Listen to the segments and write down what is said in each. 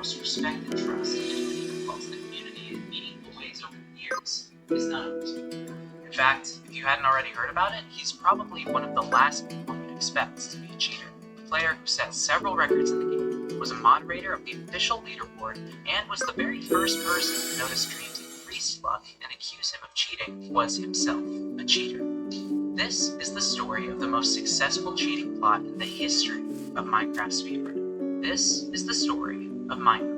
most respect and trust anyone calls the community in meaningful ways over the years is none other. In fact, if you hadn't already heard about it, he's probably one of the last people you'd expect to be a cheater. A player who set several records in the game, was a moderator of the official leaderboard, and was the very first person to notice Dream's increased luck and accuse him of cheating, was himself a cheater. This is the story of the most successful cheating plot in the history of Minecraft speedrunning. This is the story of Minecraft.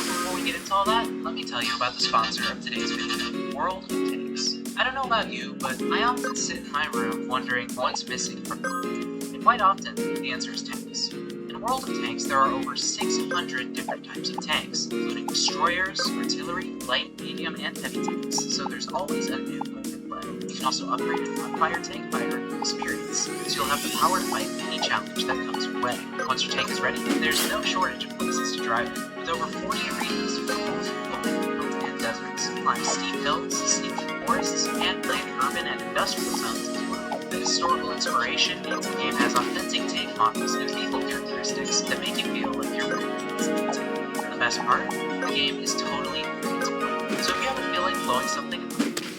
Before we get into all that, let me tell you about the sponsor of today's video, World of Tanks. I don't know about you, but I often sit in my room wondering what's missing from me. And quite often, the answer is tanks. In World of Tanks, there are over 600 different types of tanks, including destroyers, artillery, light, medium, and heavy tanks, so there's always a new way to play. You can also upgrade a Front-Fire tank by earning experience, so you'll have the power to fight any challenge that comes your way. Once your tank is ready, there's no shortage of places to drive it. With over 40 arenas for both open and deserts, climb steep hills, sneak through forests, and play in urban and industrial zones as well. The historical inspiration means the game has authentic tank models and vehicle characteristics that make you feel like you're really inside the tank. And the best part, the game is totally free to play. So if you ever feel like blowing something up,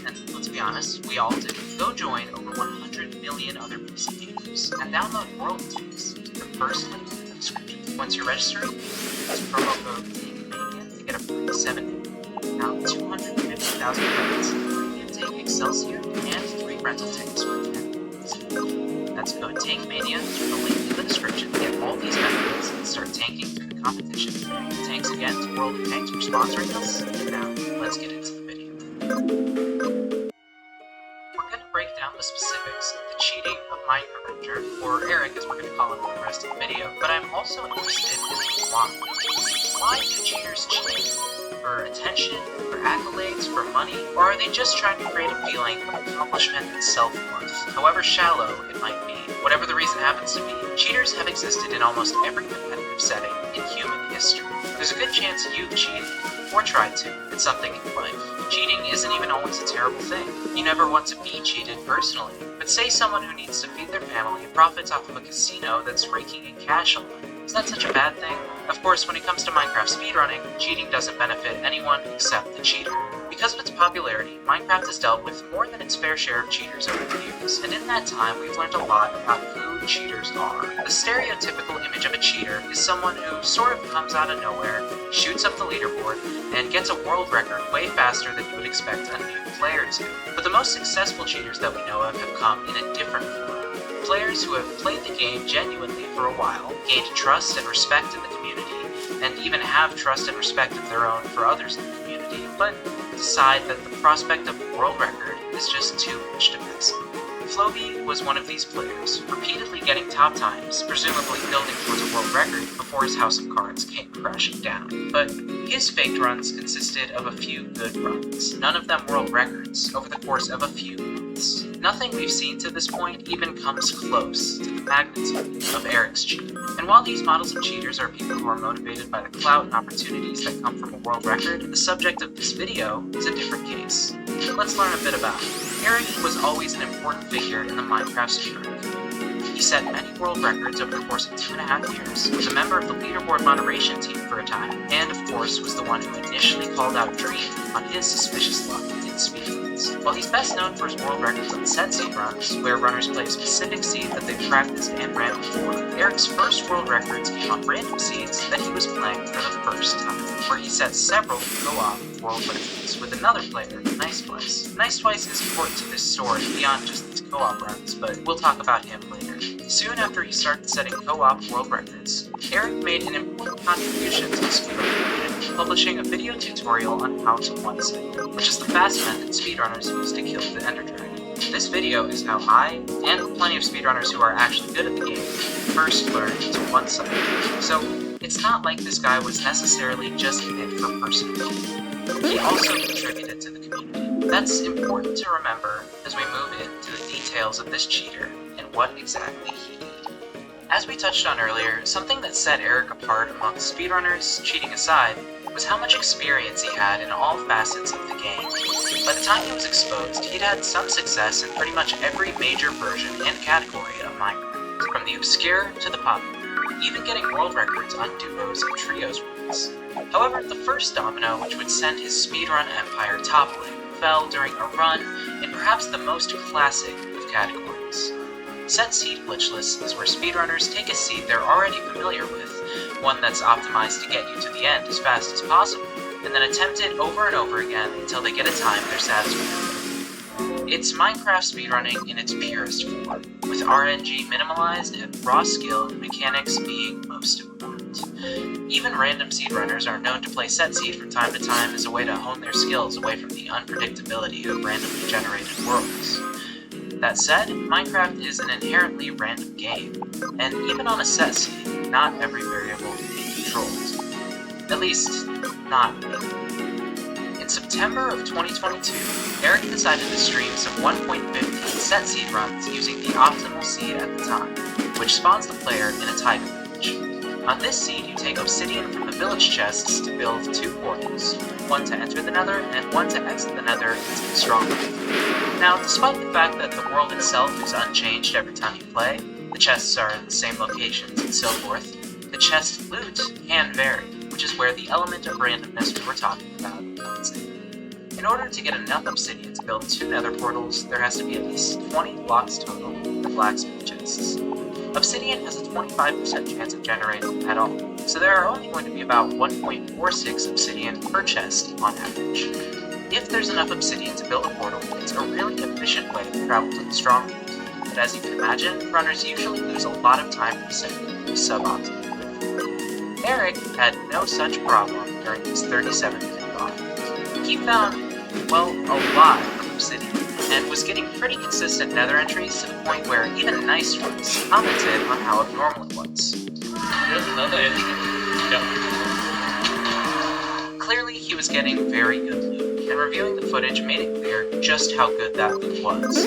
and let's be honest, we all do, go join over 100 million other PC gamers and download World of Tanks to the first link in the description. Once you're registered, use promo code TANKMANIA to get a free 7 day, now 250,000 credits, premium tank Excelsior, and 3 rental tanks for 10 days. That's code TANKMANIA through the link in the description to get all these benefits and start tanking through the competition. Thanks again to World of Tanks for sponsoring us, and now let's get into the video. We're going to break down the specifics of the cheating of Minecraft, or Eric as we're going to call him for the rest of the video, but I'm also interested in why. Why do cheaters cheat? For attention, for accolades, for money, or are they just trying to create a feeling of accomplishment and self-worth? However shallow it might be, whatever the reason happens to be, cheaters have existed in almost every competitive setting in human history. There's a good chance you've cheated, or tried to, in something in your life. Cheating isn't even always a terrible thing. You never want to be cheated personally, but say someone who needs to feed their family profits off of a casino that's raking in cash online. Is that such a bad thing? Of course, when it comes to Minecraft speedrunning, cheating doesn't benefit anyone except the cheater. Because of its popularity, Minecraft has dealt with more than its fair share of cheaters over the years, and in that time we've learned a lot about who cheaters are. The stereotypical image of a cheater is someone who sort of comes out of nowhere, shoots up the leaderboard, and gets a world record way faster than you would expect a new player to. But the most successful cheaters that we know of have come in a different form. Players who have played the game genuinely for a while, gained trust and respect in the community, and even have trust and respect of their own for others in the community, but decide that the prospect of a world record is just too much to pass up. Floby was one of these players, repeatedly getting top times, presumably building towards a world record before his house of cards came crashing down. But his faked runs consisted of a few good runs, none of them world records, over the course of a few months. Nothing we've seen to this point even comes close to the magnitude of Eric's cheating. And while these models of cheaters are people who are motivated by the clout and opportunities that come from a world record, the subject of this video is a different case. Let's learn a bit about him. Eric was always an important figure in the Minecraft speedrunning community. He set many world records over the course of 2.5 years, was a member of the leaderboard moderation team for a time, and of course was the one who initially called out Dream on his suspicious luck in speedruns. While he's best known for his world records on set seed runs, where runners play a specific seed that they've practiced and ran before, Eric's first world records came on random seeds that he was playing for the first time, where he set several co-op world records with another player, Nice Twice. Nice Twice is important to this story beyond just these co-op runs, but we'll talk about him later. Soon after he started setting co-op world records, Eric made an important contribution to the speedrunning community, publishing a video tutorial on how to one-site, which is the fast method speedrunners use to kill the Ender Dragon. This video is how I, and plenty of speedrunners who are actually good at the game, first learned to one-site. So, it's not like this guy was necessarily just in it for personal gain. He also contributed to the community. That's important to remember as we move into the details details of this cheater and what exactly he did. As we touched on earlier, something that set Eric apart among speedrunners, cheating aside, was how much experience he had in all facets of the game. By the time he was exposed, he'd had some success in pretty much every major version and category of Minecraft, from the obscure to the popular, even getting world records on duos and trios runs. However, the first domino which would send his speedrun empire toppling fell during a run in perhaps the most classic of categories. Set seed glitchless is where speedrunners take a seed they're already familiar with, one that's optimized to get you to the end as fast as possible, and then attempt it over and over again until they get a time they're satisfied with. It's Minecraft speedrunning in its purest form, with RNG minimalized and raw skill and mechanics being most important. Even random seed runners are known to play set seed from time to time as a way to hone their skills away from the unpredictability of randomly generated worlds. That said, Minecraft is an inherently random game, and even on a set seed, not every variable can be controlled. At least, not really. In September of 2022, Eric decided to stream some 1.15 set seed runs using the optimal seed at the time, which spawns the player in a tiger village. On this seed, you take obsidian from the village chests to build 2 portals, one to enter the nether and one to exit the nether into the stronghold. Now, despite the fact that the world itself is unchanged every time you play, the chests are in the same locations and so forth, the chest loot can vary, which is where the element of randomness we were talking about comes in. In order to get enough obsidian to build 2 nether portals, there has to be at least 20 blocks total for blacksmith chests. Obsidian has a 25% chance of generating at all, so there are only going to be about 1.46 obsidian per chest on average. If there's enough obsidian to build a portal, it's a really efficient way to travel to the stronghold, but as you can imagine, runners usually lose a lot of time resetting suboptimal. Eric had no such problem during his 37-minute run. He found, well, a lot of obsidian, and was getting pretty consistent nether entries to the point where even nice runs commented on how abnormal it was. There's another entry. Yep. Clearly, he was getting very good loot, and reviewing the footage made it clear just how good that loot was.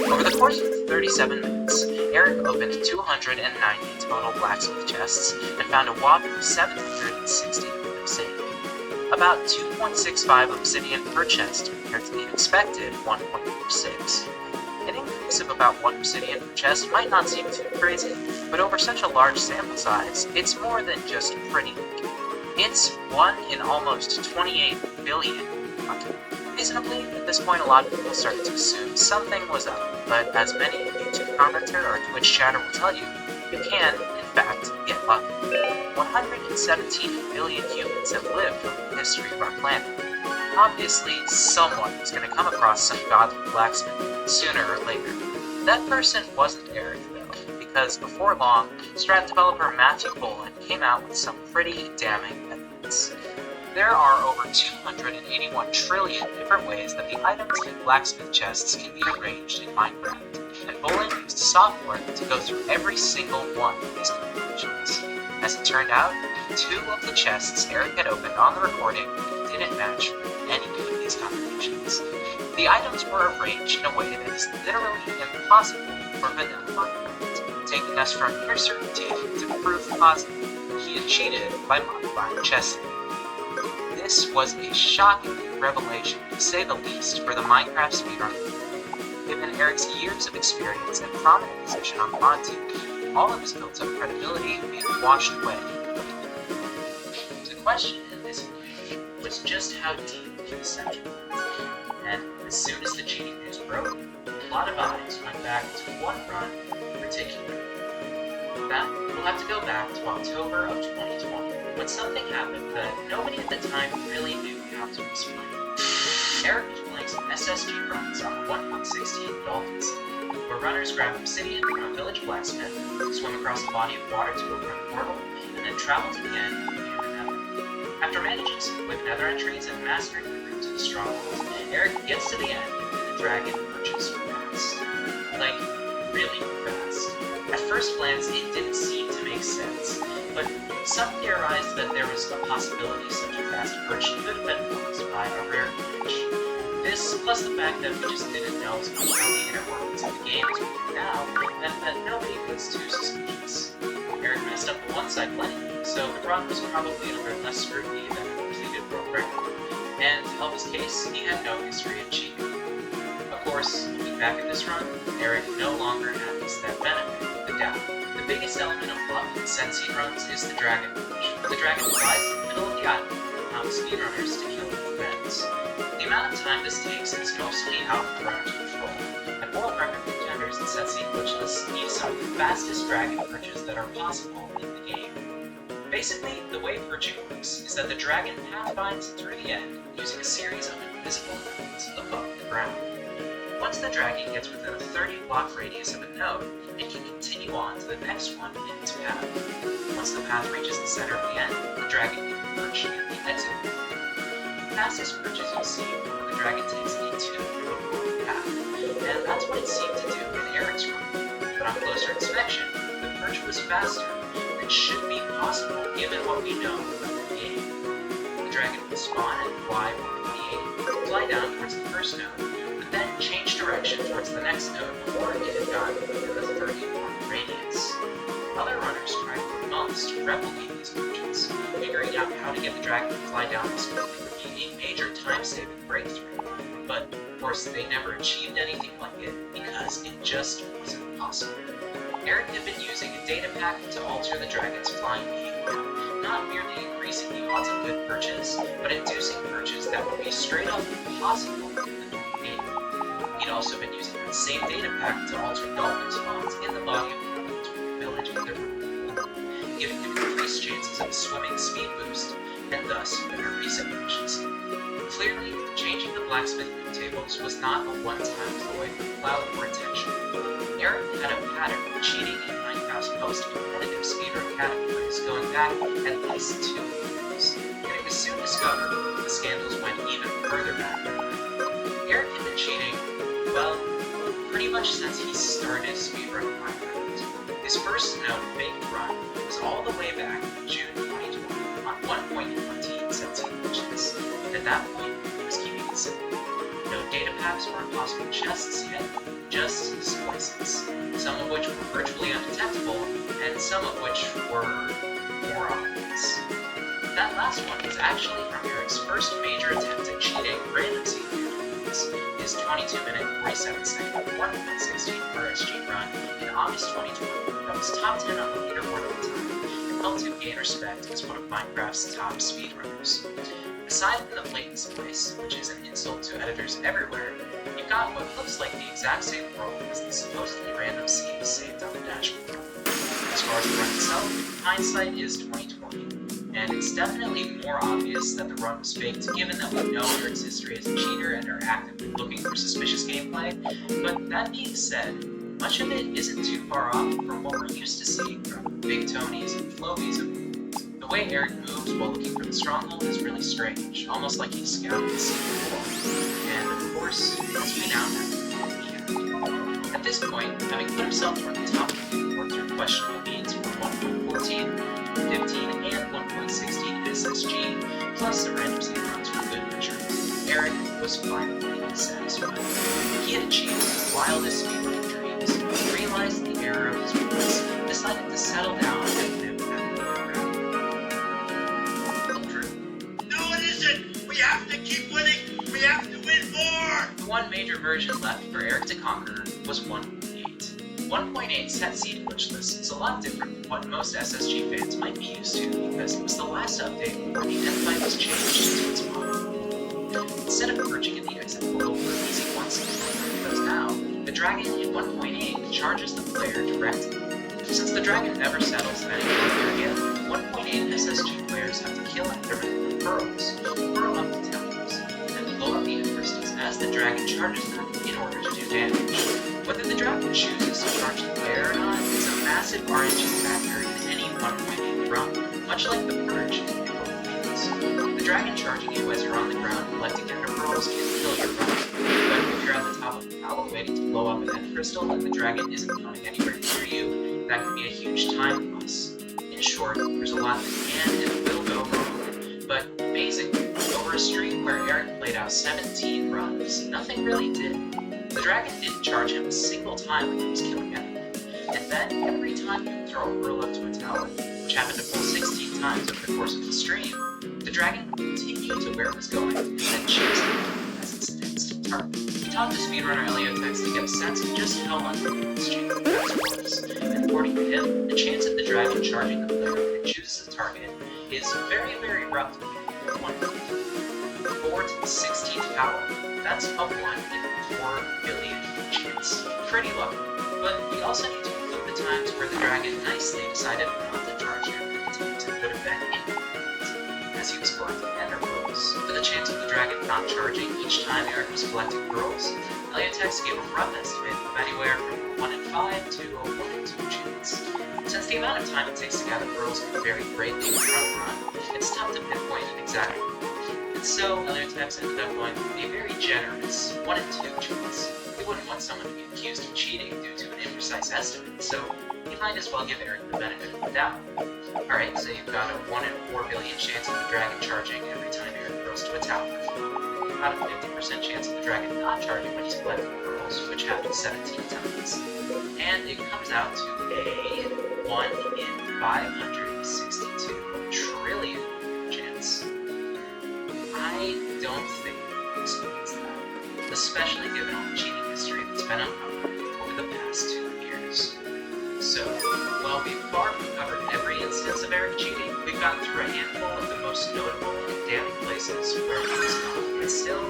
Over the course of 37 minutes, Eric opened 290 total blacksmith chests and found a whopping 760 obsidian. About 2.65 obsidian per chest compared to the expected 1.46. An increase of about 1 obsidian per chest might not seem too crazy, but over such a large sample size, it's more than just pretty looking. It's 1 in almost 28 billion. Reasonably, at this point a lot of people started to assume something was up, but as many YouTube commenter or Twitch chatter will tell you, you can, in fact, get lucky. 117 billion humans have lived over the history of our planet. Obviously, someone was going to come across some godly blacksmith sooner or later. That person wasn't Eric, though, because before long, Strat developer Matthew Boland came out with some pretty damning evidence. There are over 281 trillion different ways that the items in blacksmith chests can be arranged in Minecraft, and Boland used software to go through every single one of these combinations. As it turned out, 2 of the chests Eric had opened on the recording didn't match any of these combinations. The items were arranged in a way that is literally impossible for vanilla Minecraft, taking us from near certainty to proof positive that he had cheated by modifying chests. This was a shocking revelation, to say the least, for the Minecraft speedrunner. Given Eric's years of experience and prominent position on the mod team, all of his built-up credibility being washed away. The question in this video was just how deep the deception was, and as soon as the cheating news broke, a lot of eyes went back to one run in particular. That we'll have to go back to October of 2020, when something happened that nobody at the time really knew how to explain. Eric was playing some SSG runs on the 1.16 Dolphin Sea, where runners grab obsidian from a village blacksmith, swim across a body of water to open a portal, and then travel to the end near the nether. After managing some quick nether entries and mastering the route to the stronghold, Eric gets to the end, and the dragon emerges fast. Like, really fast. At first glance, it didn't seem to make sense, but some theorized that there was a possibility such a fast approach could have been caused by a rare glitch. This, plus the fact that we just didn't know as much about the inner workings of the game as we do now, meant that nobody was too suspicious. Eric messed up the one side plenty, so the run was probably under less scrutiny than a completed world record. And to help his case, he had no history of cheating. Of course, looking back at this run, Eric no longer has that benefit of the doubt. The biggest element of luck in Senseed runs is the dragon punch. The dragon flies in the middle of the island, allowing speedrunners to kill their friends. The amount of time this takes is mostly out of the runner's control, and world record contenders in Senseed glitchless need some of the fastest dragon perches that are possible in the game. Basically, the way perching works is that the dragon pathfinds through the end using a series of invisible nodes above the ground. Once the dragon gets within a 30-block radius of a node, it can continue on to the next one in its path. Once the path reaches the center of the end, the dragon can perch in the exit point. The fastest perches you'll see when the dragon takes a 2-foot path, and that's what it seemed to do in Eric's run. But on closer inspection, the perch was faster than should be possible given what we know about the game. The dragon would spawn and fly 128, fly down towards the first node, then change direction towards the next node before it had gotten within the 30-block radius. Other runners tried for months to replicate these perches. Figuring out how to get the dragon to fly down this quickly would be a major time-saving breakthrough. But, of course, they never achieved anything like it because it just wasn't possible. Eric had been using a data pack to alter the dragon's flying behavior, not merely increasing the odds of good perches, but inducing perches that would be straight up impossible in the normal game. He'd also been using that same data pack to alter dolphin spawns in the body of the village of the river, giving him increased chances of a swimming speed boost, and thus better reset efficiency. Clearly, changing the blacksmith loot tables was not a one-time ploy with cloud or intention. Eric had a pattern of cheating in Minecraft's most competitive speedrun categories going back at least 2 years, and it was soon discovered that the scandals went even further back than that. Eric had been cheating, well, pretty much since he started speedrunning Minecraft. His first known fake run was all the way back in June 2020 on 1.14 Senseed glitches, and at that point, he was keeping it simple. No data packs or impossible chests yet, just splices, some of which were virtually undetectable, and some of which were more obvious. That last one was actually from Eric's first major attempt at cheating random seed games, his 22-minute, 47-second, 1.16 RSG run in August 2020 that was top 10 on the leaderboard at the time, and helped him gain respect as one of Minecraft's top speedrunners. Aside from the blatant splice, which is an insult to editors everywhere, you've got what looks like the exact same world as the supposedly random seed saved on the dashboard. As far as the run itself, hindsight is 2020, and it's definitely more obvious that the run was faked given that we know Eric's history as a cheater and are actively looking for suspicious gameplay, but that being said, much of it isn't too far off from what we're used to seeing from Big Tonys and Flobies of the way Eric moves while looking for the stronghold is really strange, almost like he's scouting the scene before. And of course, as we now know, he had. At this point, having put himself toward the top of the leaderboard through questionable means for 1.14, 15, and 1.16 SSG, plus the random seed runs for good measure, Eric was finally satisfied. He had achieved his wildest speedrunning dreams, realized the error of his ways, decided to settle down and live at the underground. No, it isn't! We have to keep winning! We have to win more! The one major version left for Eric to conquer was 1.8. 1.8 Senseed glitchless is a lot different than what most SSG fans might be used to because it was the last update before the end fight was changed to its model. Instead of perching in the exit portal for an easy one-second because now, the dragon in 1.8 charges the player directly. Since the dragon never settles any further again, 1.8 SSG players have to kill Endermen with pearls, burrow up the temples, and blow up the infestors as the dragon charges them in order to do damage. Whether the dragon chooses to charge the player or not is a massive RNG factor in any 1.8 run, much like the purge in Emerald Fields. The dragon charging you as you're on the ground collecting Ender Pearls can kill your run, but if you're at the top of the tower waiting to blow up an End Crystal and the dragon isn't coming anywhere near you, that can be a huge time loss. In short, there's a lot that can and will go wrong, but amazingly, over Over a streak where Eric played out 17 runs, nothing really did. The dragon didn't charge him a single time when he was killing anyone. And then, every time he would throw a Whirl up to a tower, which happened to pull 16 times over the course of the stream, the dragon would continue to where it was going, and then choose it as its next target. We talked to speedrunner Eliotex to get a sense of just how unlikely this chain of events was, and according to him, the chance of the dragon charging the player when it chooses a target is very, very rough. 1 4 to the 16th power, that's a 1 in 4 billion chance. Pretty low. But we also need to include the times where the dragon nicely decided not to charge him and it would have been infinite, as he was collecting ender pearls. For the chance of the dragon not charging each time Eric was collecting pearls, Eliotex gave a rough estimate of anywhere from 1 in 5 to a 1 in 2 chance. Since the amount of time it takes to gather pearls can vary greatly in the run, it's tough to pinpoint an exact number. And so, Eliotex ended up going with a very generous 1 in 2 chance. We wouldn't want someone to be accused of cheating due to an imprecise estimate, so you might as well give Eric the benefit of the doubt. Alright, so you've got a 1 in 4 billion chance of the dragon charging every time Eric goes to a tower. About a 50% chance of the dragon not charging when he's collecting pearls, which happens 17 times. And it comes out to a 1 in 562 trillion chance. I don't think we experience that, especially given all the cheating history that's been uncovered over the past 2 years. So, while we've far from covered every instance of Eric cheating, we've gotten through a handful of the most notable and damning places where he was caught. And still,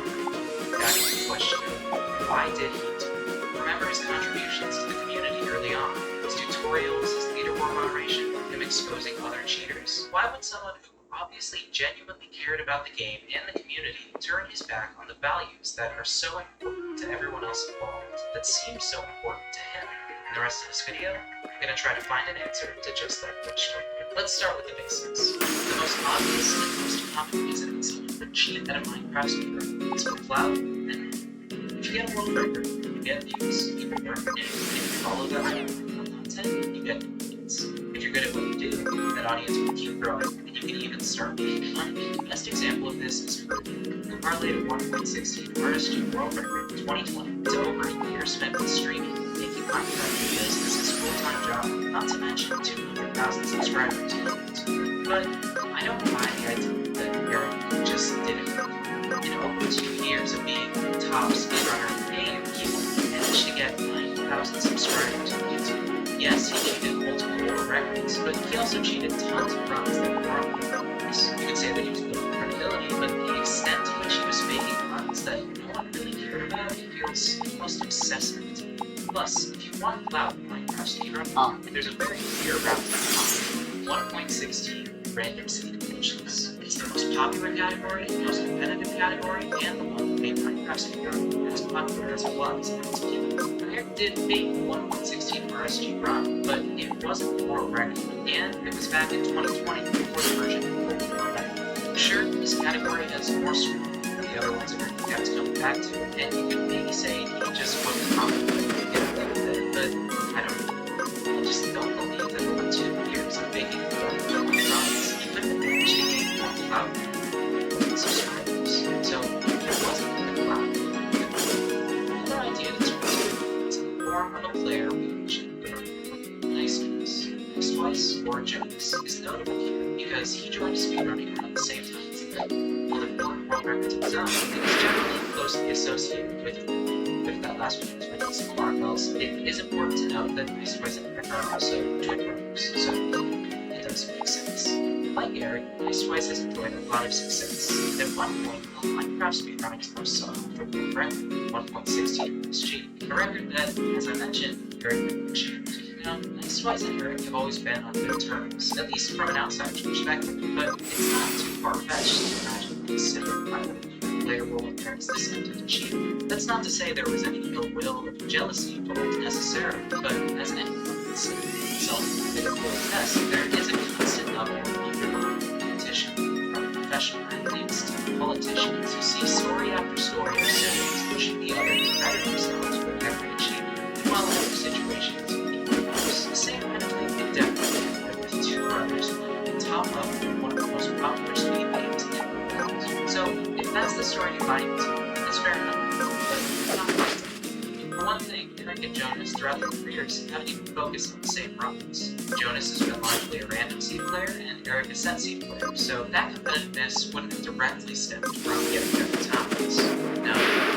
back to the question of why did he do it? Remember his contributions to the community early on, his tutorials, his leaderboard moderation, him exposing other cheaters. Why would someone who obviously genuinely cared about the game and the community turn his back on the values that are so important to everyone else involved, that seem so important to him? In the rest of this video, I'm going to try to find an answer to just that question. Let's start with the basics. The most obvious and most common reason someone would cheat at a Minecraft speedrun is for clout and if you get a world record, you get views. If you're new, if you follow that content, you get audience. If you're good at what you do, that audience will keep growing, and you can even start making money. The best example of this is Kirby, who parlayed a 1.16 RSG world record in 2020 to over a year spent with streaming, making Minecraft videos as his full-time job, not to mention 200,000 subscribers on YouTube. But I don't buy the idea that Eric just did it. In over 2 years of being the top speedrunner in the game, he managed to get 9,000 subscribers on YouTube. Yes, he cheated multiple world records, but he also cheated tons of runs that were on records. You could say that he was building credibility, but the extent to which he was faking runs that no one really cared about feels almost excessive. Plus, if you want clout in Minecraft speedrun, there's a very clear route to the top. 1.16 random seed conditions. It's the most popular category, the most competitive category, and the one that made Minecraft speedrun as popular as it was at its peak. Eric did make 1.16 RSG run, but it wasn't the world record, and it was back in 2020 before the version of the world record. Sure, this category has more strength than the other ones Eric kept coming back to, and you could maybe say he just wasn't confident to get away with it, but I don't know. I just don't believe that over 2 years of making 4 runs, he could have managed to gain more clout than subscribers. So, it wasn't the clout. Another idea that's worth is in the form of a player we mentioned earlier. Nice Twice, or Jonas, is notable here because he joined speedrunning around the same time as Eric. While they're both world records of his own, it is generally closely associated with that last one was winning some marbles. It is important to note that Nice Twice and Eric are also twin brothers, so it does make sense. Like Eric, Nice Twice has enjoyed a lot of success. At one point, Minecraft speedrunning's most sought after world record, 1.16 RSG, a record that, as I mentioned, Eric would achieve. Now, Nice Twice and Eric have always been on good terms, at least from an outsider's perspective, but it's not too far-fetched to imagine considering how the player will Eric's descent into cheating. That's not to say there was any ill will or jealousy involved necessarily, but as anyone can say self-admitted will attest, there is a constant level of underlying competition, from professional athletes to politicians who see story after story of siblings pushing the other to better themselves with every achievement, while in other situations, the same kind of thing can definitely happen with 2 brothers playing at top level in one of the most popular speed games in the world. So, Eric and Jonas throughout their careers haven't even focused on the same runs. Jonas has been largely a random seed player, and Eric a set seed player, so that competitiveness wouldn't have directly stemmed from getting better talents. Now,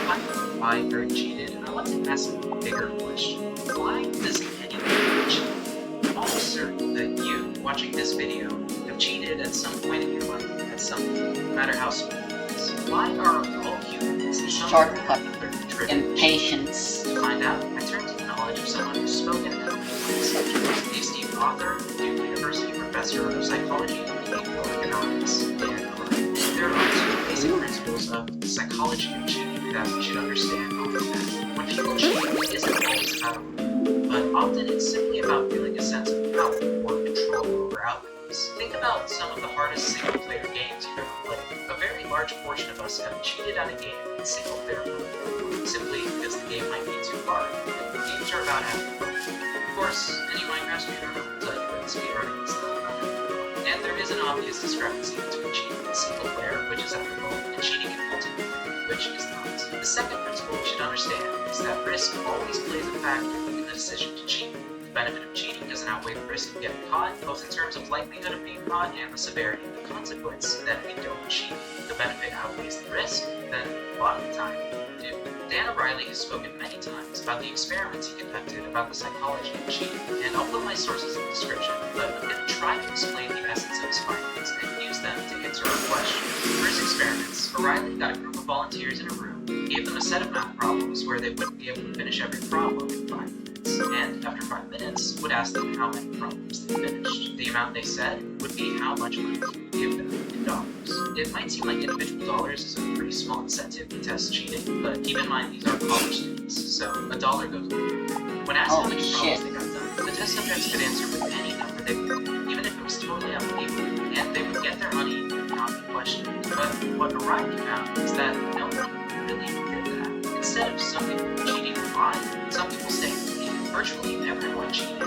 finally, why Eric cheated, and I want to ask a bigger question. Why does anyone cheat? I'm almost certain that you, watching this video, have cheated at some point in your life, at something, no matter how small it is. Why are all humans in some way or another driven to cheat? Impatience. To find out, I turned to the knowledge of someone who's spoken at the subject, the esteemed author, Duke University professor of psychology and behavioral economics, Dan Klein. There are two basic principles of the psychology of cheating that we should understand off the bat. When people cheat, it isn't always about a rule, but often it's simply about feeling a sense of power or control over outcomes. Think about some of the hardest single-player games you've ever played. A very large portion of us have cheated at a game in single-player mode, simply because the game might be too hard, and games are about having fun. Of course, any Minecraft speedrunner will tell you that speedrunning is not about having fun. And there is an obvious discrepancy between cheating in single player, which is ethical, and cheating in multiplayer, which is not. The second principle we should understand is that risk always plays a factor in the decision to cheat. The benefit of cheating doesn't outweigh the risk of getting caught, both in terms of likelihood of being caught and the severity of the consequence that we don't cheat. The benefit outweighs the risk, then a lot of the time we do. Dan O'Reilly has spoken many times about the experiments he conducted about the psychology of cheating, and I'll put my sources in the description, but I'm going to try to explain the essence of his findings and use them to answer our question. For his experiments, O'Reilly got a group of volunteers in a room, gave them a set of math problems where they wouldn't be able to finish every problem in 5 minutes, and after 5 minutes, would ask them how many problems they finished. The amount they said would be how much money he would give them in dollars. It might seem like individual dollars is a pretty small incentive to test cheating, but keep in mind these are college students, so $1 goes a long way. When asked how many problems they got done, the test subjects could answer with any number they wanted, even if it was totally unbelievable, and they would get their money and not be questioned. But what O'Reilly found is that no one really did that. Instead of some people cheating a lot, some people staying clean. Virtually everyone cheated,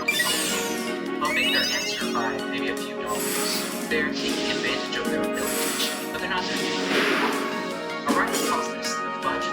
hoping their answer by maybe a few dollars. They're taking advantage of their ability to cheat, but they're not doing anything. O'Reilly calls this the fudge.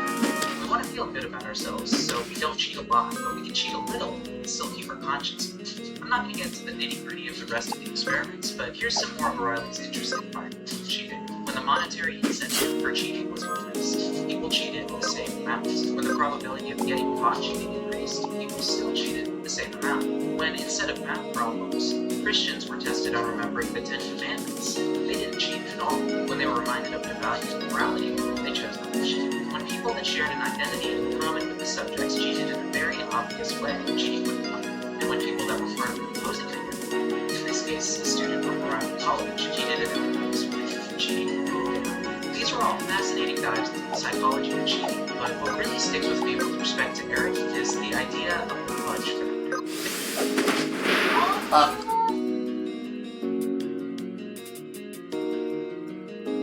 We want to feel good about ourselves, so we don't cheat a lot, but we can cheat a little and still keep our conscience clean. I'm not going to get into the nitty-gritty of the rest of the experiments, but here's some more of O'Reilly's interesting findings of cheating. When the monetary incentive for cheating was increased, people cheated the same amount. When the probability of getting caught cheating increased, people still cheated the same amount. When instead of math problems, Christians were tested on remembering the 10 Commandments, they didn't cheat at all. When they were reminded of their values and morality, they chose not to cheat. When people that shared an identity in common with the subjects cheated in a very obvious way, cheating went up. And when people that were part of the opposing identity, in this case a student from around college, cheated in an obvious way, cheating went down. These are all fascinating dives into the psychology of cheating, but what really sticks with me with respect to Eric is the idea of the fudge factor.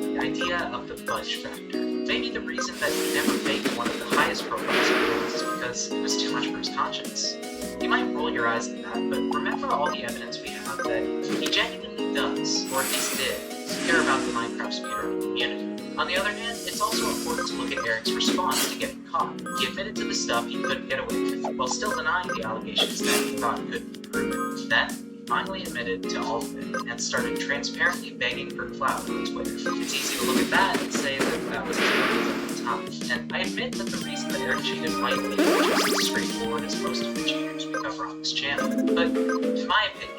The idea of the fudge factor. Maybe the reason that he never faked one of the highest profile skills is because it was too much for his conscience. You might roll your eyes at that, but remember all the evidence we have that he genuinely does, or at least did, care about the Minecraft speedrunning community. On the other hand, it's also important to look at Eric's response to getting caught. He admitted to the stuff he couldn't get away with, while still denying the allegations that he thought couldn't be proven. Then, he finally admitted to all of it, and started transparently begging for clout on Twitter. It's easy to look at that and say that that was his motive at the time. And I admit that the reason that Eric cheated might be just as straightforward as most of the cheaters we cover on this channel. But, in my opinion,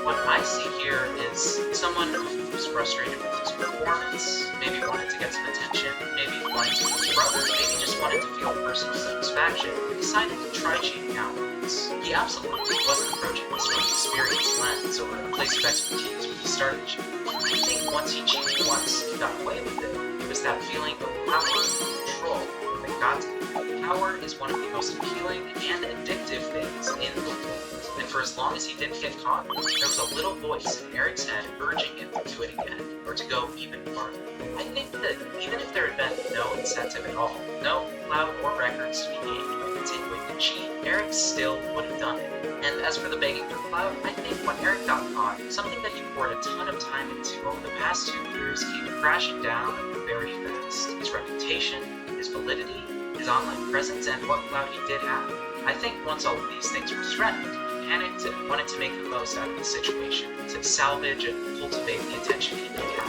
what I see here is someone who was frustrated with his performance, maybe wanted to get some attention, maybe wanted to meet his brother, maybe just wanted to feel personal satisfaction, decided to try cheating out once. He absolutely wasn't approaching this from an experienced lens or a place of expertise when he started cheating. I think once he cheated once, he got away with it. It was that feeling of power and control that got to him. Power is one of the most appealing and addictive things in the world. And for as long as he didn't get caught, there was a little voice in Eric's head urging him to do it again, or to go even farther. I think that even if there had been no incentive at all, no clout or records to be gained by continuing to cheat, Eric still would have done it. And as for the begging for clout, I think when Eric got caught, something that he poured a ton of time into over the past 2 years came crashing down very fast. His reputation, his validity, his online presence, and what clout he did have. I think once all of these things were threatened, he panicked and wanted to make the most out of the situation, to salvage and cultivate the attention he could get.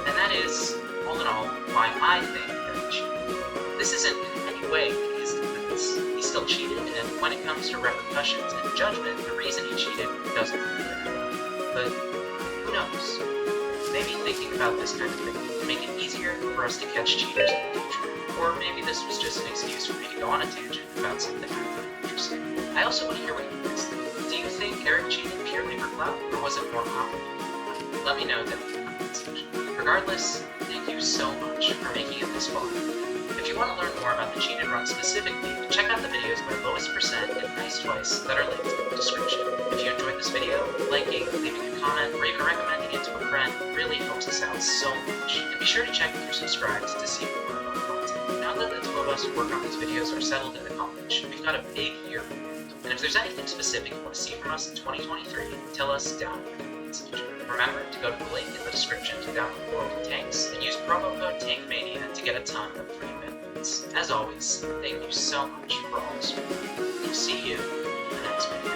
And that is, all in all, why I think Eric cheated. This isn't in any way his defense. He still cheated, and when it comes to repercussions and judgment, the reason he cheated doesn't matter. But who knows? Maybe thinking about this kind of thing will make it easier for us to catch cheaters in the future. Or maybe this was just an excuse for me to go on a tangent about something I found interesting. I also want to hear what you guys think. Do you think Eric cheated purely for clout, or was it more complicated? Let me know down in the comment section. Regardless, thank you so much for making it this far. If you want to learn more about the cheated run specifically, check out the videos by Lois% and Nice Twice that are linked in the description. If you enjoyed this video, liking, leaving a comment, or even recommending it to a friend really helps us out so much. And be sure to check if you're subscribed to see more of our content. Now that the two of us who work on these videos are settled into college, we've got a big year planned. And if there's anything specific you want to see from us in 2023, tell us down in the comment section. Remember to go to the link in the description to download World of Tanks and use promo code TANKMANIA to get a ton of free benefits. As always, thank you so much for all the support. We'll see you in the next video.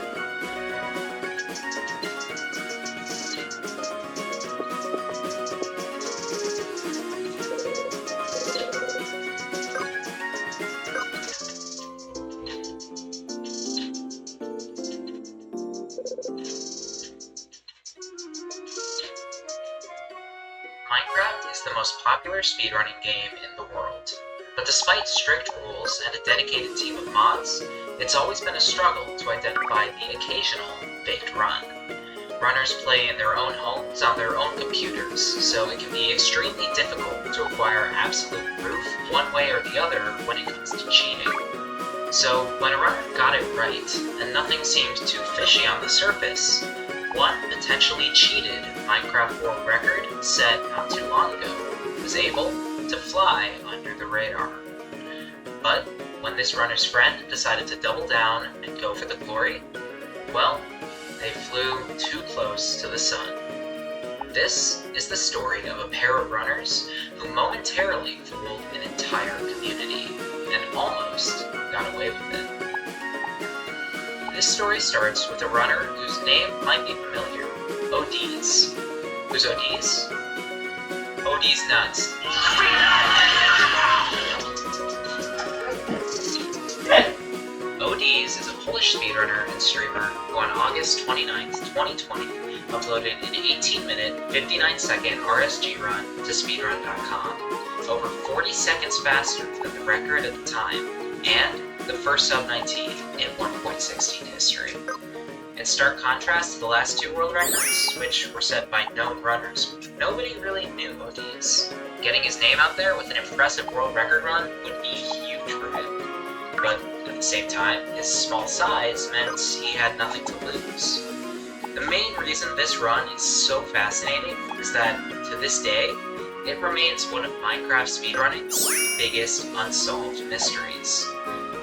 Minecraft is the most popular speedrunning game in the world. But despite strict rules and a dedicated team of mods, it's always been a struggle to identify the occasional faked run. Runners play in their own homes on their own computers, so it can be extremely difficult to acquire absolute proof one way or the other when it comes to cheating. So when a runner got it right, and nothing seemed too fishy on the surface, one potentially cheated Minecraft world record set not too long ago was able to fly under the radar. But when this runner's friend decided to double down and go for the glory, well, they flew too close to the sun. This is the story of a pair of runners who momentarily fooled an entire community and almost got away with it. This story starts with a runner whose name might be familiar, ODs. Who's ODs? ODs nuts. ODs is a Polish speedrunner and streamer who on August 29th, 2020 uploaded an 18-minute, 59-second RSG run to speedrun.com, over 40 seconds faster than the record at the time, and the first sub-19 in 1.16 history. In stark contrast to the last two world records, which were set by known runners, nobody really knew ODs. Getting his name out there with an impressive world record run would be huge for him. But at the same time, his small size meant he had nothing to lose. The main reason this run is so fascinating is that, to this day, it remains one of Minecraft speedrunning's biggest unsolved mysteries.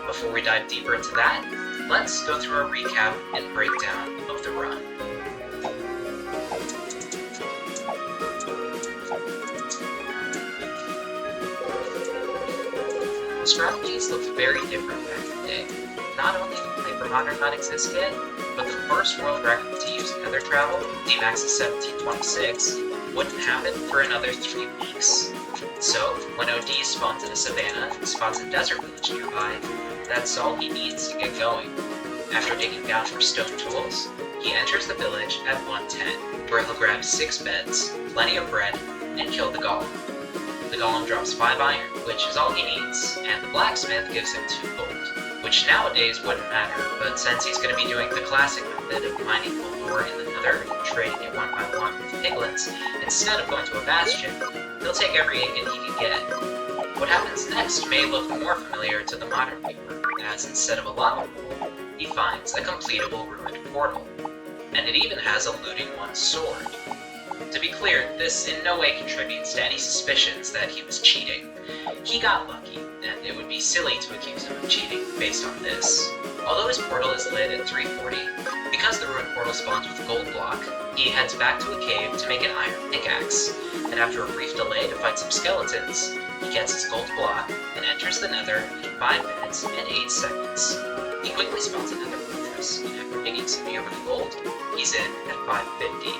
Before we dive deeper into that, let's go through a recap and breakdown of the run. The strategies looked very different back in the day. Not only did Hypermodern not exist yet, but the first world record to use nether travel, DMAX's 1726, wouldn't happen for another 3 weeks. So, when OD spawns in a savannah and spots a desert village nearby, that's all he needs to get going. After digging down for stone tools, he enters the village at 1:10, where he'll grab 6 beds, plenty of bread, and kill the golem. The golem drops 5 iron, which is all he needs, and the blacksmith gives him 2 gold, which nowadays wouldn't matter, but since he's going to be doing the classic method of mining gold ore in the nether and trading it 1 by 1 with piglins, instead of going to a bastion, he'll take every ingot he can get. What happens next may look more familiar to the modern viewer, as instead of a lava pool, he finds a completable ruined portal, and it even has a looting one sword. To be clear, this in no way contributes to any suspicions that he was cheating. He got lucky, and it would be silly to accuse him of cheating based on this. Although his portal is lit at 340, because the ruined portal spawns with gold block, he heads back to a cave to make an iron pickaxe, and after a brief delay to fight some skeletons, he gets his gold block and enters the nether in 5 minutes and 8 seconds. He quickly spawns another fortress, and after digging some over the gold, he's in at 550.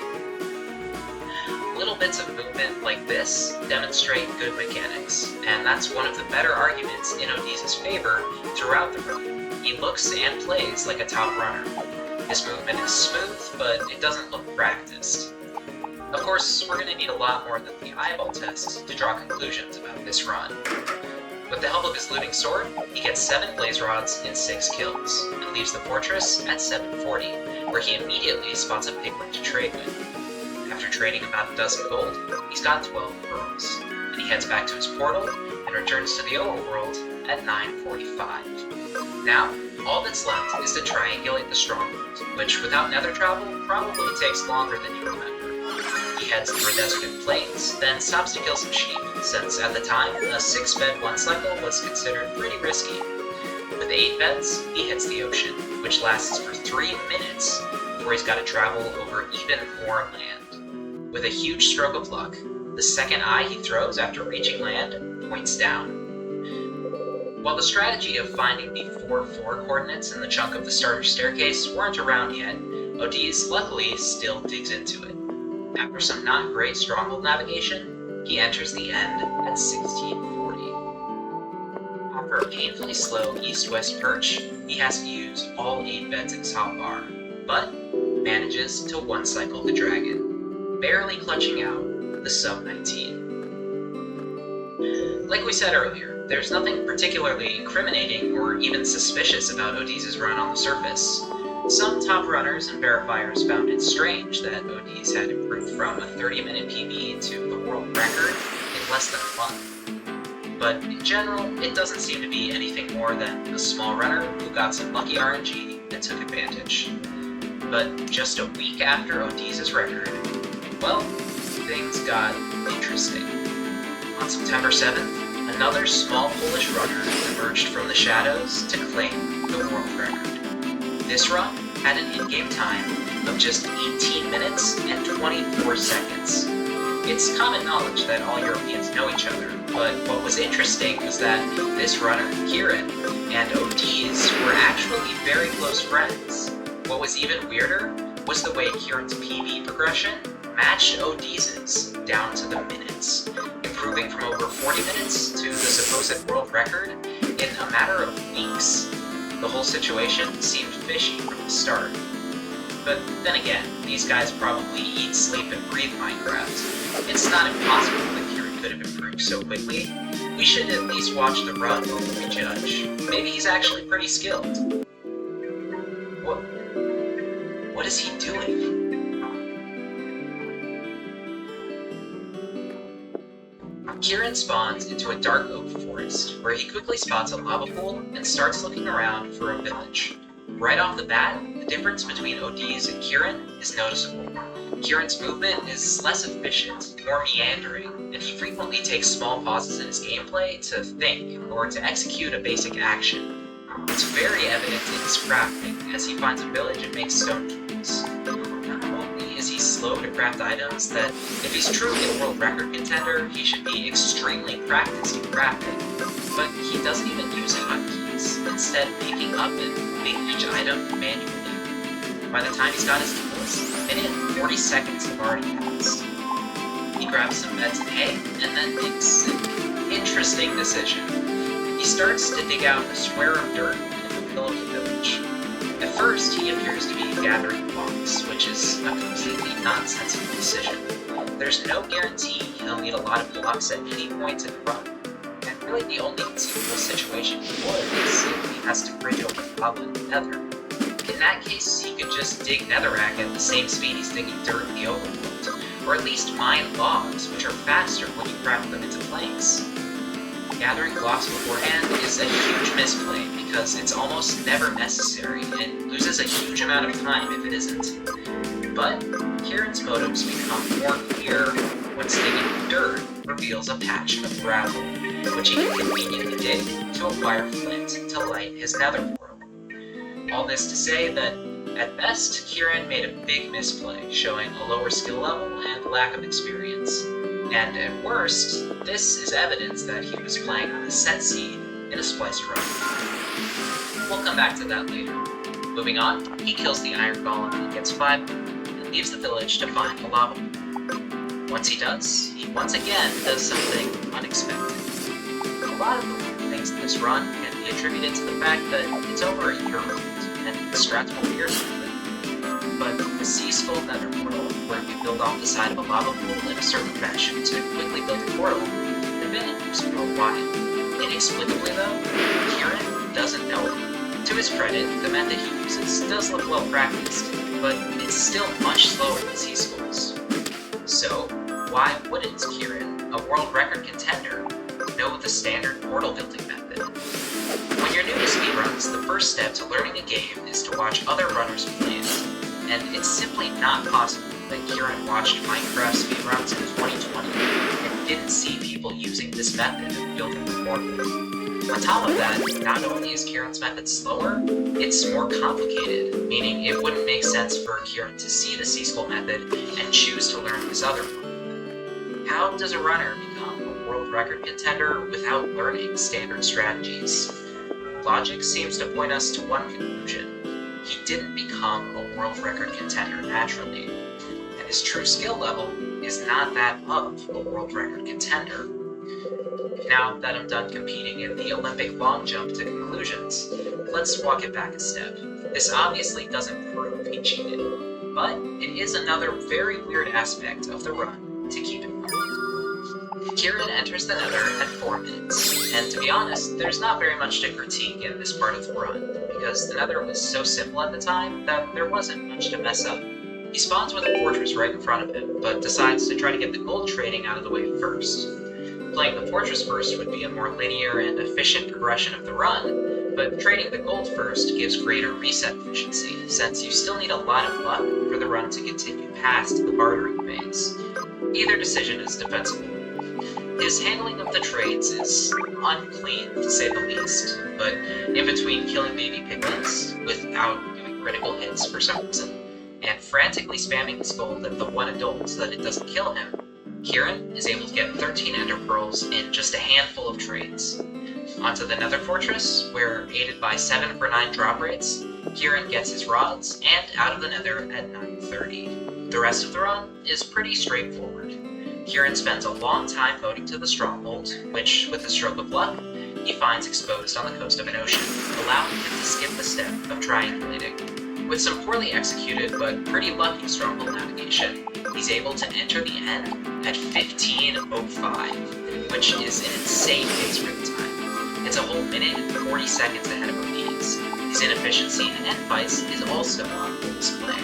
Little bits of movement like this demonstrate good mechanics, and that's one of the better arguments in Odysseus' favor throughout the run. He looks and plays like a top runner. His movement is smooth, but it doesn't look practiced. Of course, we're going to need a lot more than the eyeball test to draw conclusions about this run. With the help of his looting sword, he gets 7 blaze rods and 6 kills, and leaves the fortress at 740, where he immediately spots a piglet to trade with. After trading about a dozen gold, he's got 12 pearls, and he heads back to his portal and returns to the overworld at 945. Now, all that's left is to triangulate the stronghold, which without nether travel probably takes longer than you remember. He heads through deserted plains, then stops to kill some sheep, since at the time, a 6-bed 1 cycle was considered pretty risky. With 8 beds, he hits the ocean, which lasts for 3 minutes before he's got to travel over even more land. With a huge stroke of luck, the second eye he throws after reaching land points down. While the strategy of finding the 4-4 coordinates in the chunk of the starter staircase weren't around yet, Odysseus luckily still digs into it. After some not great stronghold navigation, he enters the end at 1640. After a painfully slow east-west perch, he has to use all 8 beds in his hotbar, but manages to 1 cycle the dragon, barely clutching out the sub-19. Like we said earlier, there's nothing particularly incriminating or even suspicious about Odysseus' run on the surface. Some top runners and verifiers found it strange that Odysseus had improved from a 30-minute PB to the world record in less than a month. But in general, it doesn't seem to be anything more than a small runner who got some lucky RNG and took advantage. But just a week after Odysseus' record, well, things got interesting. On September 7th, another small Polish runner emerged from the shadows to claim the world record. This run had an in-game time of just 18 minutes and 24 seconds. It's common knowledge that all Europeans know each other, but what was interesting was that this runner, Kieran, and Odysseus were actually very close friends. What was even weirder was the way Kieran's PB progression matched Odysseus down to the minutes, improving from over 40 minutes to the supposed world record in a matter of weeks. The whole situation seemed fishy from the start. But then again, these guys probably eat, sleep, and breathe Minecraft. It's not impossible that Kieran could have improved so quickly. We should at least watch the run before we judge. Maybe he's actually pretty skilled. What is he doing? Kieran spawns into a dark oak forest, where he quickly spots a lava pool and starts looking around for a village. Right off the bat, the difference between Odysseus and Kieran is noticeable. Kieran's movement is less efficient, more meandering, and he frequently takes small pauses in his gameplay to think or to execute a basic action. It's very evident in his crafting, as he finds a village and makes stone tools. Not only is he slow to craft items that, if he's truly a world record contender, he should be extremely practiced in crafting, but he doesn't even use hotkeys, instead picking up and moving each item manually. By the time he's got his tools, a minute and 40 seconds have already passed. He grabs some beds and hay, and then makes an interesting decision. He starts to dig out a square of dirt in the middle of the village. At first, he appears to be gathering blocks, which is a completely nonsensical decision. There's no guarantee he'll need a lot of blocks at any point in the run, and really the only conceivable situation he would is if he has to bridge over the goblin nether. In that case, he could just dig netherrack at the same speed he's digging dirt in the overworld, or at least mine logs, which are faster when you craft them into planks. Gathering blocks beforehand is a huge misplay because it's almost never necessary and loses a huge amount of time if it isn't. But Kieran's motives become more clear when digging dirt reveals a patch of gravel, which he can conveniently dig to acquire flint to light his nether portal. All this to say that, at best, Kieran made a big misplay, showing a lower skill level and lack of experience. And at worst, this is evidence that he was playing on a set seed in a spliced run. We'll come back to that later. Moving on, he kills the Iron Golem and gets 5 and leaves the village to find the lava pool. Once he does, he once again does something unexpected. A lot of the weird things in this run can be attributed to the fact that it's over a year old, and the strats will appear something. But the Sea Skull Nether Portal, where you build off the side of a lava pool in a certain fashion to quickly build a portal, have been in use for a while. Inexplicably though, Kieran doesn't know it. To his credit, the method he uses does look well practiced, but it's still much slower than Sea Skull's. So, why wouldn't Kieran, a world record contender, know the standard portal building method? When you're new to speedruns, the first step to learning a game is to watch other runners play it. And it's simply not possible that Kieran watched Minecraft speedruns in 2020 and didn't see people using this method of building the portal. On top of that, not only is Kieran's method slower, it's more complicated, meaning it wouldn't make sense for Kieran to see the Sea Skull method and choose to learn this other one. How does a runner become a world record contender without learning standard strategies? Logic seems to point us to one conclusion. He didn't become a world record contender naturally, and his true skill level is not that of a world record contender. Now that I'm done competing in the Olympic long jump to conclusions, let's walk it back a step. This obviously doesn't prove he cheated, but it is another very weird aspect of the run to keep in mind. Kieran enters the Nether at 4 minutes, and to be honest, there's not very much to critique in this part of the run, because the Nether was so simple at the time that there wasn't much to mess up. He spawns with a fortress right in front of him, but decides to try to get the gold trading out of the way first. Playing the fortress first would be a more linear and efficient progression of the run, but trading the gold first gives greater reset efficiency, since you still need a lot of luck for the run to continue past the bartering phase. Either decision is defensible. His handling of the trades is unclean, to say the least, but in between killing baby piglins without doing critical hits for some reason, and frantically spamming his gold at the one adult so that it doesn't kill him, Kieran is able to get 13 Ender Pearls in just a handful of trades. Onto the Nether Fortress, where, aided by 7 for 9 drop rates, Kieran gets his rods and out of the Nether at 9:30. The rest of the run is pretty straightforward. Kieran spends a long time boating to the stronghold, which, with a stroke of luck, he finds exposed on the coast of an ocean, allowing him to skip the step of triangulating. With some poorly executed but pretty lucky stronghold navigation, he's able to enter the end at 15:05, which is an insane pace for the time. It's a whole minute and 40 seconds ahead of ODs. His inefficiency in end fights is also on full display,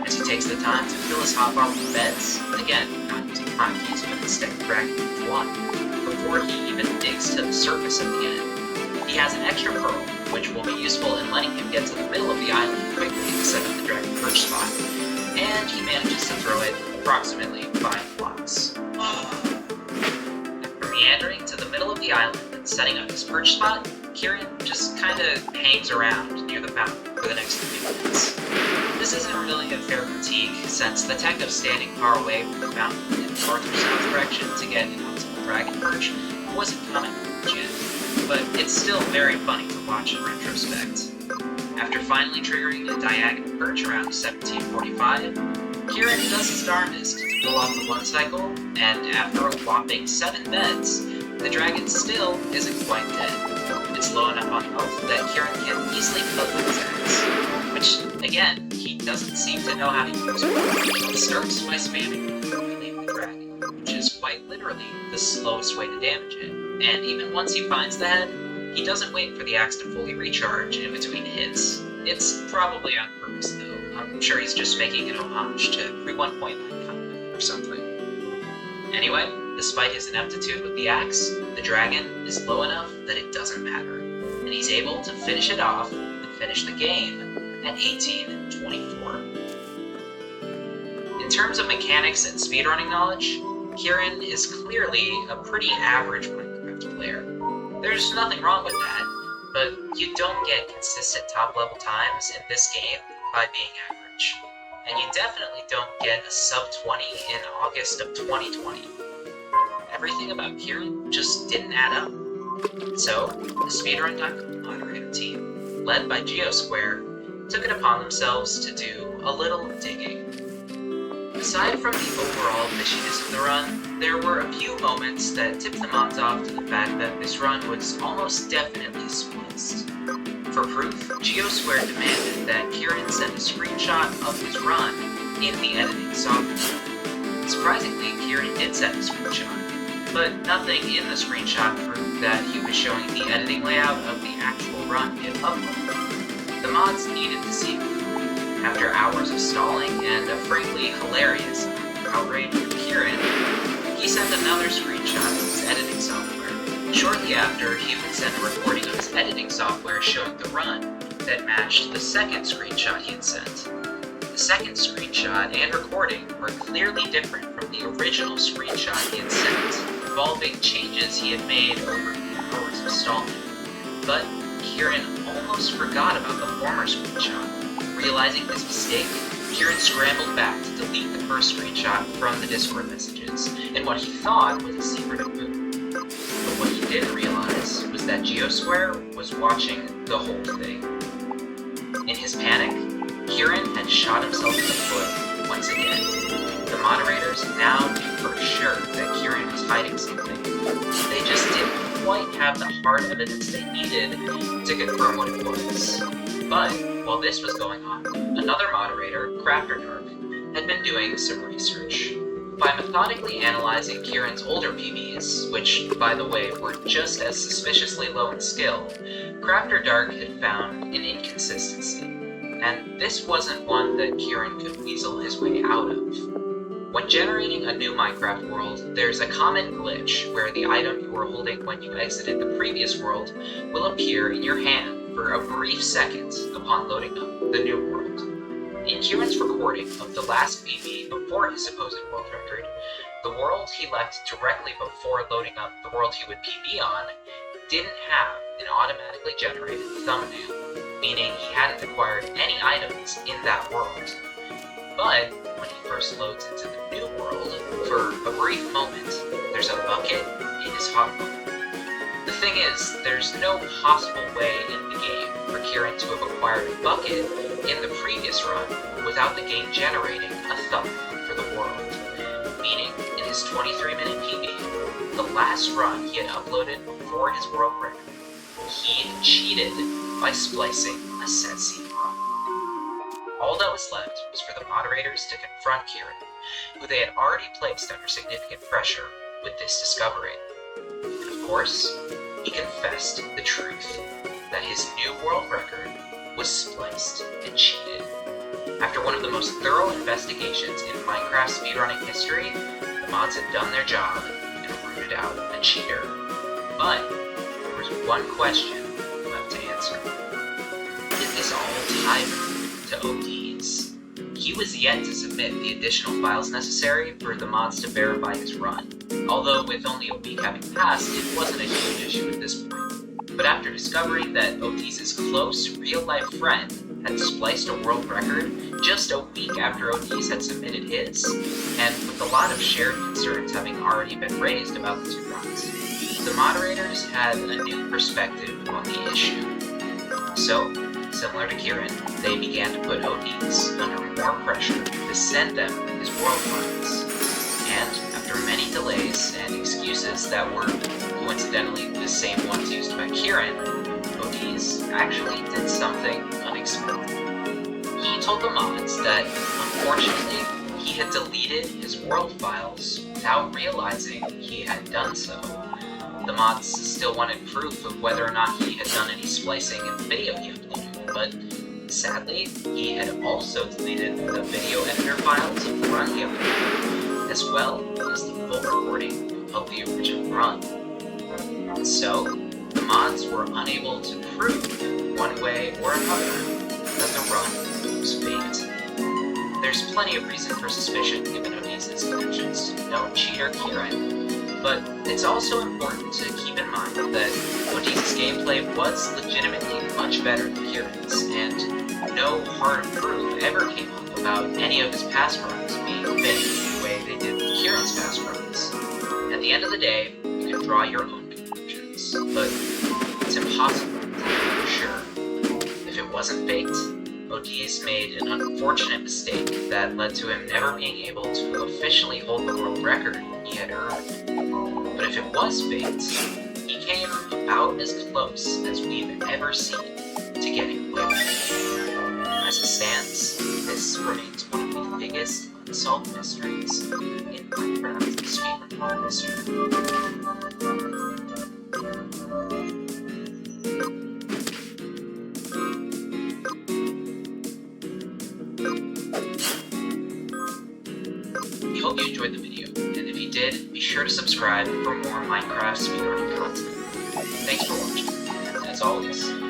as he takes the time to fill his hotbar with beds, again, not using hotkeys but instead dragging each one, before he even digs to the surface of the end. He has an extra pearl, which will be useful in letting him get to the middle of the island quickly to set up the dragon perch spot, and he manages to throw it approximately 5 blocks. From meandering to the middle of the island and setting up his perch spot, Kieran just kinda hangs around near the fountain for the next few minutes. This isn't really a fair critique, since the tech of standing far away from the fountain in the north or south direction to get an optimal dragon perch wasn't coming yet, but it's still very funny to watch in retrospect. After finally triggering a diagonal perch around 17:45, Kieran does his darndest to pull off the one cycle, and after a whopping 7 beds, the dragon still isn't quite dead. It's low enough on health that Kieran can easily kill it with his axe, which, again, he doesn't seem to know how to use. He starts by spamming the dragon, which is quite literally the slowest way to damage it, and even once he finds the head, he doesn't wait for the axe to fully recharge in between hits. It's probably on purpose though. I'm sure he's just making an homage to Pre 1.9 content or something. Anyway, despite his ineptitude with the axe, the dragon is low enough that it doesn't matter, and he's able to finish it off and finish the game at 18:24. In terms of mechanics and speedrunning knowledge, Kieran is clearly a pretty average Minecraft player. There's nothing wrong with that, but you don't get consistent top-level times in this game by being average. And you definitely don't get a sub-20 in August of 2020. Everything about Kieran just didn't add up. So, the Speedrun.com moderator team, led by Geosquare, took it upon themselves to do a little digging. Aside from the overall fishiness of the run, there were a few moments that tipped the mods off to the fact that this run was almost definitely spliced. For proof, Geosquare demanded that Kieran send a screenshot of his run in the editing software. Surprisingly, Kieran did send a screenshot, but nothing in the screenshot proved that he was showing the editing layout of the actual run he had uploaded. The mods needed to see it. After hours of stalling and a frankly hilarious outrage from Kieran, he sent another screenshot of his editing software. Shortly after, he would send a recording of his editing software showing the run that matched the second screenshot he had sent. The second screenshot and recording were clearly different from the original screenshot he had sent, involving changes he had made over hours of stalling. But Kieran almost forgot about the former screenshot. Realizing his mistake, Kieran scrambled back to delete the first screenshot from the Discord messages in what he thought was a secretive move. But what he didn't realize was that Geosquare was watching the whole thing. In his panic, Kieran had shot himself in the foot once again. The moderators now knew for sure that Kieran was hiding something. They just didn't quite have the hard evidence they needed to confirm what it was. But while this was going on, another moderator, CrafterDark, had been doing some research. By methodically analyzing Kieran's older PBs, which, by the way, were just as suspiciously low in skill, CrafterDark had found an inconsistency. And this wasn't one that Kieran could weasel his way out of. When generating a new Minecraft world, there's a common glitch where the item you were holding when you exited the previous world will appear in your hand for a brief second upon loading up the new world. In Kieran's recording of the last PB before his supposed world record, the world he left directly before loading up the world he would PB on didn't have an automatically generated thumbnail, meaning he hadn't acquired any items in that world. But when he first loads into the new world, for a brief moment, there's a bucket in his hotbar. The thing is, there's no possible way in the game for Kieran to have acquired a bucket in the previous run without the game generating a thumbnail for the world. Meaning, in his 23-minute PB, the last run he had uploaded before his world record, he cheated by splicing a set scene run. All that was left was for the moderators to confront Kieran, who they had already placed under significant pressure with this discovery. And of course, he confessed the truth, that his new world record was spliced and cheated. After one of the most thorough investigations in Minecraft speedrunning history, the mods had done their job and rooted out a cheater. But there was one question left to answer. Did this all tie to ODs? He was yet to submit the additional files necessary for the mods to verify his run. Although with only a week having passed, it wasn't a huge issue at this point. But after discovering that Otis' close, real-life friend had spliced a world record just a week after Otis had submitted his, and with a lot of shared concerns having already been raised about the two runs, the moderators had a new perspective on the issue. So, similar to Kieran, they began to put Otis under more pressure to send them his world files. And after many delays and excuses that were coincidentally the same ones used by Kieran, Otis actually did something unexpected. He told the mods that, unfortunately, he had deleted his world files without realizing he had done so. The mods still wanted proof of whether or not he had done any splicing in the video he uploaded, but sadly, he had also deleted the video editor files of the run he uploaded, as well as the full recording of the original run. And so, the mods were unable to prove, one way or another, that the run was faked. There's plenty of reason for suspicion given Otis' connections to known cheater Kieran, But it's also important to keep in mind that OD's gameplay was legitimately much better than Kieran's, and no hard proof ever came up about any of his past runs being fake the way they did with Kieran's past runs. At the end of the day, you can draw your own conclusions, but it's impossible to know for sure. If it wasn't faked, OD's made an unfortunate mistake that led to him never being able to officially hold the world record he had earned. But if it was faked, he came about as close as we've ever seen to getting away with it. As it stands, this remains one of the biggest unsolved mysteries in Minecraft's speedrun history. We hope you enjoyed the video, and if you did, be sure to subscribe for more Minecraft speedrunning content. Thanks for watching, and as always, see you.